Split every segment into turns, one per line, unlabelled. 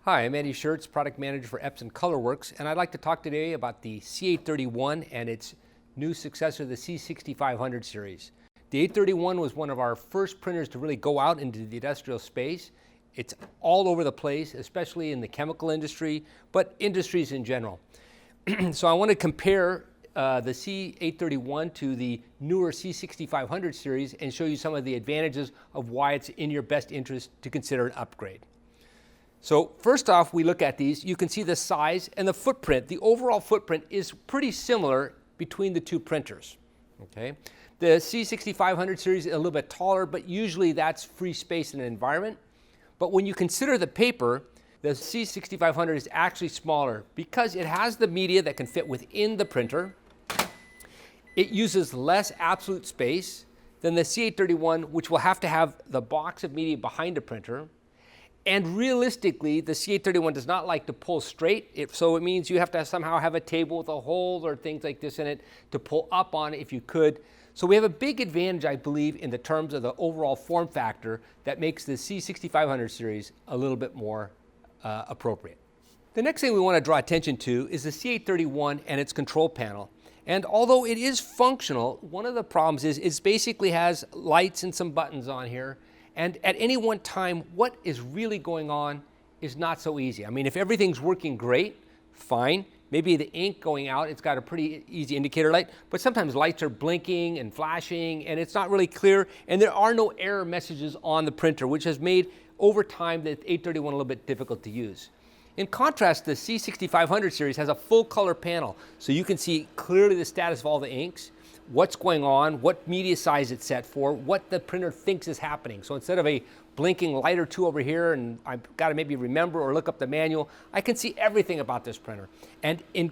Hi, I'm Andy Schertz, Product Manager for Epson ColorWorks, and I'd like to talk today about the C831 and its new successor, the C6500 series. The 831 was one of our first printers to really go out into the industrial space. It's all over the place, especially in the chemical industry, but industries in general. So I want to compare the C831 to the newer C6500 series and show you some of the advantages of why it's in your best interest to consider an upgrade. So first off, we look at these. You can see the size and the footprint. The overall footprint is pretty similar between the two printers. Okay? The C6500 series is a little bit taller, but usually that's free space in an environment. But when you consider the paper, the C6500 is actually smaller because it has the media that can fit within the printer. It uses less absolute space than the C831, which will have to have the box of media behind the printer. And realistically, the C831 does not like to pull straight, so it means you have to somehow have a table with a hole or things like this in it to pull up on it if you could. So we have a big advantage, I believe, in the terms of the overall form factor that makes the C6500 series a little bit more appropriate. The next thing we want to draw attention to is the C831 and its control panel. And although it is functional, one of the problems is it basically has lights and some buttons on here. And at any one time, what is really going on is not so easy. I mean, if everything's working great, fine. Maybe the ink going out, it's got a pretty easy indicator light, but sometimes lights are blinking and flashing and it's not really clear, and there are no error messages on the printer, which has made, over time, the 831 a little bit difficult to use. In contrast, the C6500 series has a full color panel, so you can see clearly the status of all the inks, what's going on, what media size it's set for, what the printer thinks is happening. So instead of a blinking light or two over here and I've got to maybe remember or look up the manual, I can see everything about this printer. And in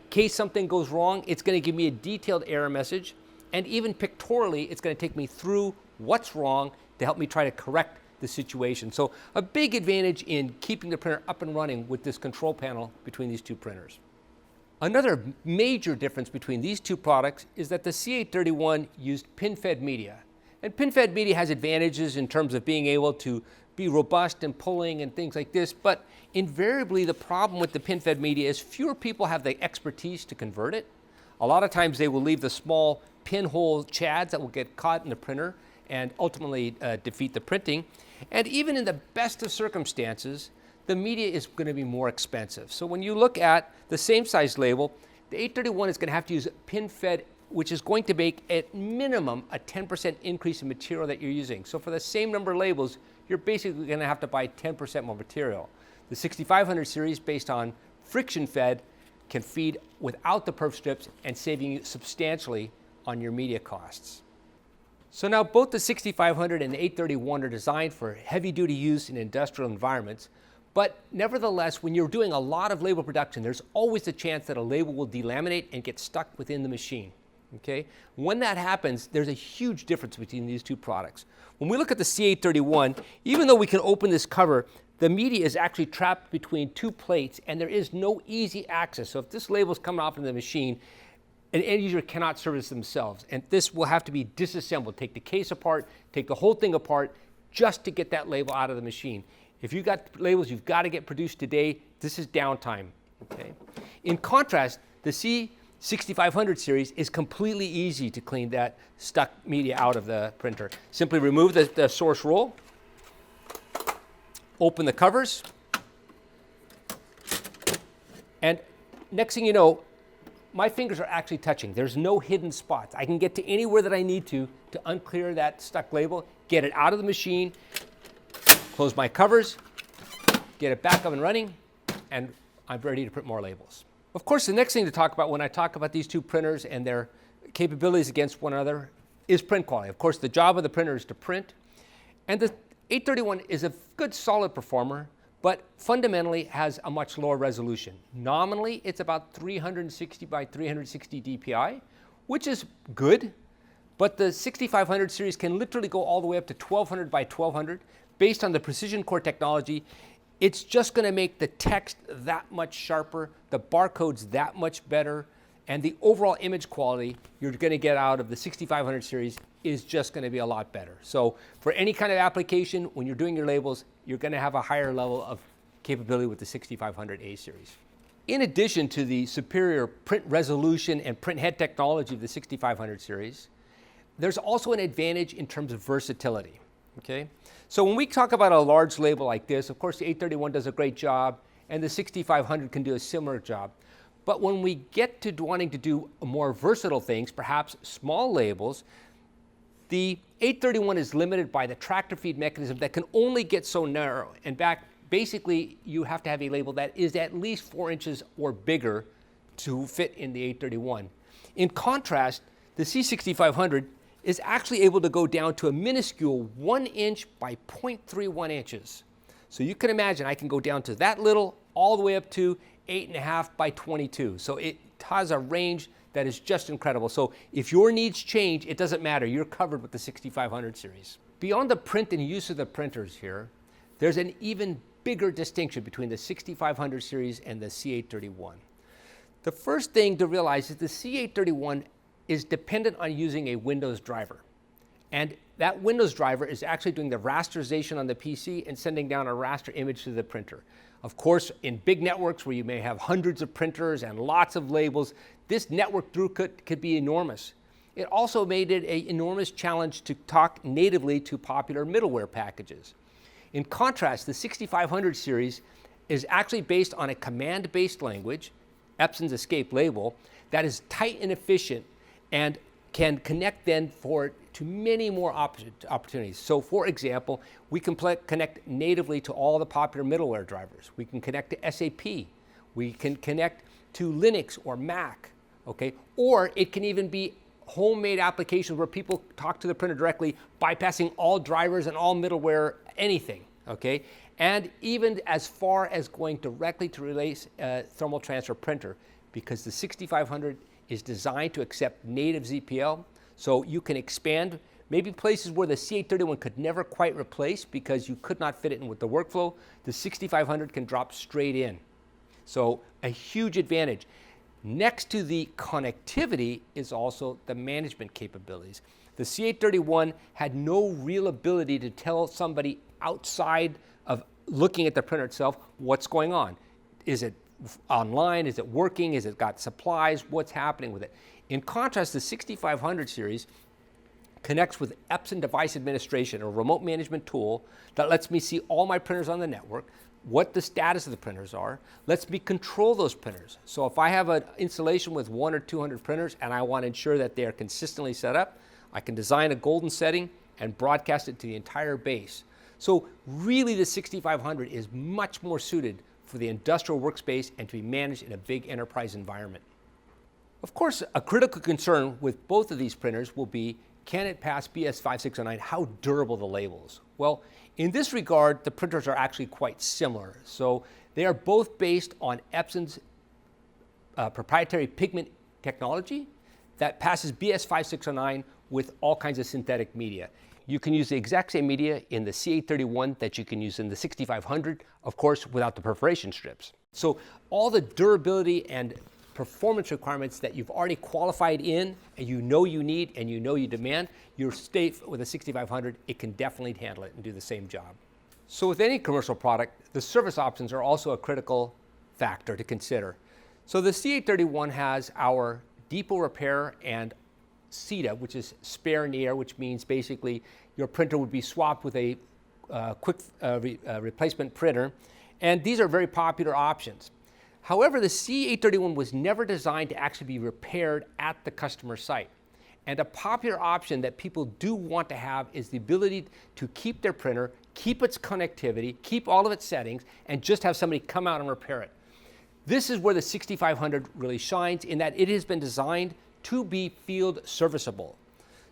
case something goes wrong, it's going to give me a detailed error message, and even pictorially, it's going to take me through what's wrong to help me try to correct the situation. So a big advantage in keeping the printer up and running with this control panel between these two printers. Another major difference between these two products is that the C831 used pin-fed media. And pin-fed media has advantages in terms of being able to be robust and pulling and things like this, but invariably the problem with the pin-fed media is fewer people have the expertise to convert it. A lot of times they will leave the small pinhole chads that will get caught in the printer and ultimately defeat the printing. And even in the best of circumstances, the media is going to be more expensive. So when you look at the same size label, the 831 is going to have to use pin-fed, which is going to make at minimum a 10% increase in material that you're using. So for the same number of labels, you're basically going to have to buy 10% more material. The 6500 series, based on friction fed, can feed without the perf strips and saving you substantially on your media costs. So now both the 6500 and the 831 are designed for heavy-duty use in industrial environments. But nevertheless, when you're doing a lot of label production, there's always the chance that a label will delaminate and get stuck within the machine. Okay? When that happens, there's a huge difference between these two products. When we look at the C831, even though we can open this cover, the media is actually trapped between two plates and there is no easy access. So if this label is coming off in the machine, an end user cannot service themselves. And this will have to be disassembled. Take the case apart, take the whole thing apart just to get that label out of the machine. If you've got labels you've got to get produced today, this is downtime. Okay? In contrast, the C6500 series is completely easy to clean that stuck media out of the printer. Simply remove the source roll, open the covers, and next thing you know, my fingers are actually touching. There's no hidden spots. I can get to anywhere that I need to unclear that stuck label, get it out of the machine, close my covers, get it back up and running, and I'm ready to print more labels. Of course, the next thing to talk about when I talk about these two printers and their capabilities against one another is print quality. Of course, the job of the printer is to print, and the 831 is a good solid performer, but fundamentally has a much lower resolution. Nominally, it's about 360 by 360 dpi, which is good, but the 6500 series can literally go all the way up to 1200 by 1200. Based on the precision core technology, it's just going to make the text that much sharper, the barcodes that much better, and the overall image quality you're going to get out of the 6500 series is just going to be a lot better. So for any kind of application, when you're doing your labels, you're going to have a higher level of capability with the 6500A series. In addition to the superior print resolution and print head technology of the 6500 series, there's also an advantage in terms of versatility. Okay? So when we talk about a large label like this, of course the 831 does a great job and the 6500 can do a similar job. But when we get to wanting to do more versatile things, perhaps small labels, the 831 is limited by the tractor feed mechanism that can only get so narrow. And basically, you have to have a label that is at least 4 inches or bigger to fit in the 831. In contrast, the C6500 is actually able to go down to a minuscule 1 inch by 0.31 inches. So you can imagine I can go down to that little all the way up to 8.5 by 22. So it has a range that is just incredible. So if your needs change, it doesn't matter. You're covered with the 6500 series. Beyond the print and use of the printers here, there's an even bigger distinction between the 6500 series and the C831. The first thing to realize is the C831 is dependent on using a Windows driver. And that Windows driver is actually doing the rasterization on the PC and sending down a raster image to the printer. Of course, in big networks where you may have hundreds of printers and lots of labels, this network throughput could be enormous. It also made it an enormous challenge to talk natively to popular middleware packages. In contrast, the 6500 series is actually based on a command-based language, Epson's escape label, that is tight and efficient and can connect then to many more opportunities. So for example, we can connect natively to all the popular middleware drivers. We can connect to SAP. We can connect to Linux or Mac, okay? Or it can even be homemade applications where people talk to the printer directly, bypassing all drivers and all middleware, anything, okay? And even as far as going directly to Relay's thermal transfer printer, because the 6500 is designed to accept native ZPL, so you can expand maybe places where the C831 could never quite replace because you could not fit it in with the workflow. The 6500 can drop straight in. So a huge advantage. Next to the connectivity is also the management capabilities. The C831 had no real ability to tell somebody outside of looking at the printer itself what's going on. Is it online? Is it working? Is it got supplies? What's happening with it? In contrast, the 6500 series connects with Epson Device Administration, a remote management tool that lets me see all my printers on the network, what the status of the printers are, lets me control those printers. So if I have an installation with 100 or 200 printers and I want to ensure that they are consistently set up, I can design a golden setting and broadcast it to the entire base. So really the 6500 is much more suited for the industrial workspace and to be managed in a big enterprise environment. Of course, a critical concern with both of these printers will be, can it pass BS 5609? How durable the labels? Well, in this regard, the printers are actually quite similar. So they are both based on Epson's proprietary pigment technology that passes BS 5609 with all kinds of synthetic media. You can use the exact same media in the C831 that you can use in the 6500, of course, without the perforation strips. So all the durability and performance requirements that you've already qualified in and you know you need and you know you demand, your state with a 6500, it can definitely handle it and do the same job. So with any commercial product, the service options are also a critical factor to consider. So the C831 has our depot repair and CETA, which is spare near, which means basically your printer would be swapped with a quick replacement printer. And these are very popular options. However, the C831 was never designed to actually be repaired at the customer site. And a popular option that people do want to have is the ability to keep their printer, keep its connectivity, keep all of its settings, and just have somebody come out and repair it. This is where the 6500 really shines in that it has been designed to be field serviceable.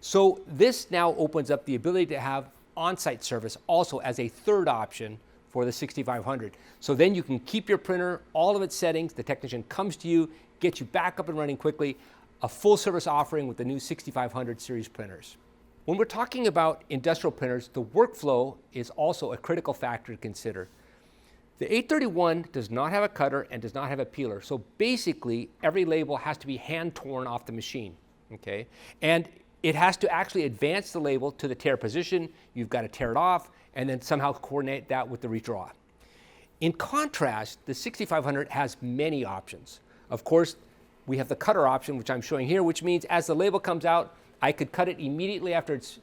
So this now opens up the ability to have on-site service also as a third option for the 6500. So then you can keep your printer, all of its settings, the technician comes to you, gets you back up and running quickly, a full service offering with the new 6500 series printers. When we're talking about industrial printers, the workflow is also a critical factor to consider. The 831 does not have a cutter and does not have a peeler. So basically, every label has to be hand torn off the machine, okay? And it has to actually advance the label to the tear position. You've got to tear it off and then somehow coordinate that with the redraw. In contrast, the 6500 has many options. Of course, we have the cutter option, which I'm showing here, which means as the label comes out, I could cut it immediately after it's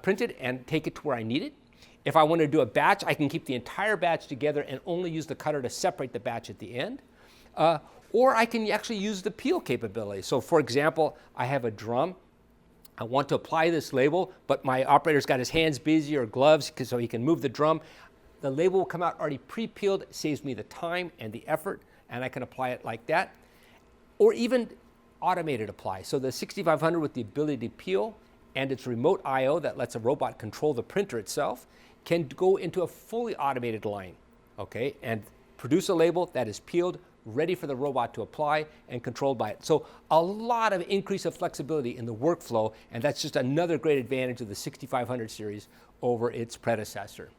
printed and take it to where I need it. If I want to do a batch, I can keep the entire batch together and only use the cutter to separate the batch at the end. Or I can actually use the peel capability. So for example, I have a drum. I want to apply this label, but my operator's got his hands busy or gloves so he can move the drum. The label will come out already pre-peeled. It saves me the time and the effort, and I can apply it like that. Or even automated apply. So the 6500 with the ability to peel and its remote I/O that lets a robot control the printer itself can go into a fully automated line, okay, and produce a label that is peeled, ready for the robot to apply and controlled by it. So a lot of increase of flexibility in the workflow, and that's just another great advantage of the 6500 series over its predecessor.